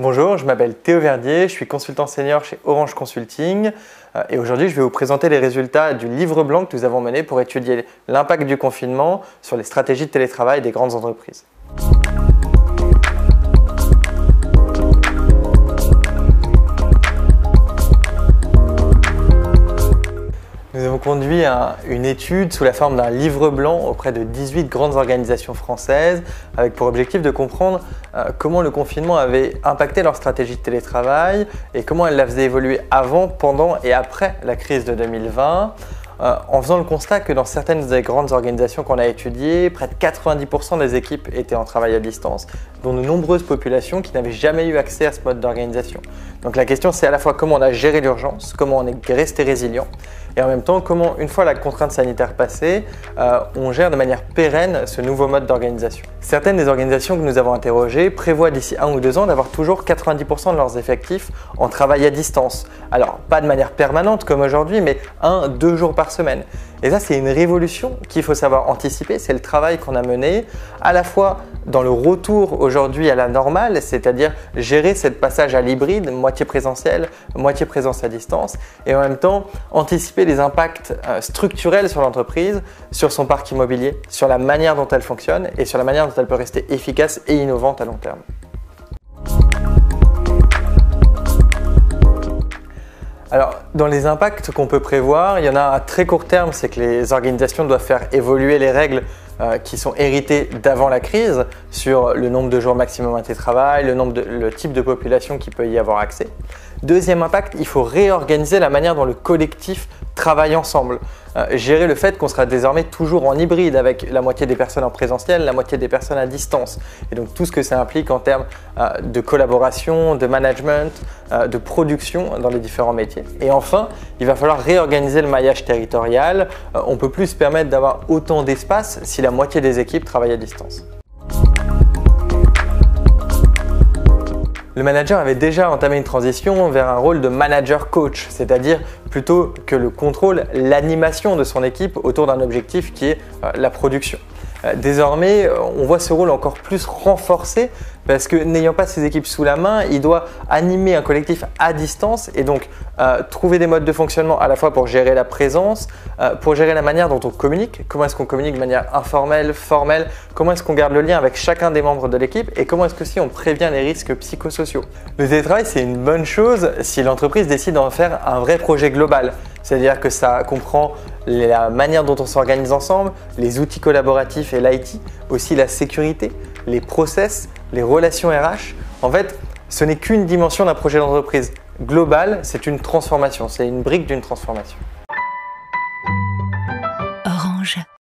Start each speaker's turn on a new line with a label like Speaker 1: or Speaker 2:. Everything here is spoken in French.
Speaker 1: Bonjour, je m'appelle Théo Verdier, je suis consultant senior chez Orange Consulting et aujourd'hui je vais vous présenter les résultats du livre blanc que nous avons mené pour étudier l'impact du confinement sur les stratégies de télétravail des grandes entreprises. Nous avons conduit une étude sous la forme d'un livre blanc auprès de 18 grandes organisations françaises avec pour objectif de comprendre comment le confinement avait impacté leur stratégie de télétravail et comment elle la faisait évoluer avant, pendant et après la crise de 2020. En faisant le constat que dans certaines des grandes organisations qu'on a étudiées, près de 90% des équipes étaient en travail à distance, dont de nombreuses populations qui n'avaient jamais eu accès à ce mode d'organisation. Donc la question c'est à la fois comment on a géré l'urgence, comment on est resté résilient, et en même temps comment, une fois la contrainte sanitaire passée, on gère de manière pérenne ce nouveau mode d'organisation. Certaines des organisations que nous avons interrogées prévoient d'ici 1 ou 2 ans d'avoir toujours 90% de leurs effectifs en travail à distance. Alors pas de manière permanente comme aujourd'hui, mais 1-2 jours par semaine. Et ça, c'est une révolution qu'il faut savoir anticiper. C'est le travail qu'on a mené à la fois dans le retour aujourd'hui à la normale, c'est-à-dire gérer ce passage à l'hybride, moitié présentiel, moitié présence à distance, et en même temps anticiper les impacts structurels sur l'entreprise, sur son parc immobilier, sur la manière dont elle fonctionne et sur la manière dont elle peut rester efficace et innovante à long terme. Alors, dans les impacts qu'on peut prévoir, il y en a à très court terme, c'est que les organisations doivent faire évoluer les règles qui sont héritées d'avant la crise sur le nombre de jours maximum à télétravail, le type de population qui peut y avoir accès. Deuxième impact, il faut réorganiser la manière dont le collectif travaille ensemble. Gérer le fait qu'on sera désormais toujours en hybride avec la moitié des personnes en présentiel, la moitié des personnes à distance. Et donc tout ce que ça implique en termes de collaboration, de management, de production dans les différents métiers. Et enfin, il va falloir réorganiser le maillage territorial. On ne peut plus se permettre d'avoir autant d'espace si la moitié des équipes travaillent à distance. Le manager avait déjà entamé une transition vers un rôle de manager-coach, c'est-à-dire plutôt que le contrôle, l'animation de son équipe autour d'un objectif qui est la production. Désormais, on voit ce rôle encore plus renforcé parce que n'ayant pas ses équipes sous la main, il doit animer un collectif à distance et donc trouver des modes de fonctionnement à la fois pour gérer la présence, pour gérer la manière dont on communique, comment est-ce qu'on communique de manière informelle, formelle, comment est-ce qu'on garde le lien avec chacun des membres de l'équipe et comment est-ce que si on prévient les risques psychosociaux. Le télétravail, c'est une bonne chose si l'entreprise décide d'en faire un vrai projet global. C'est-à-dire que ça comprend la manière dont on s'organise ensemble, les outils collaboratifs et l'IT, aussi la sécurité, les process, les relations RH. En fait, ce n'est qu'une dimension d'un projet d'entreprise global, c'est une transformation, c'est une brique d'une transformation.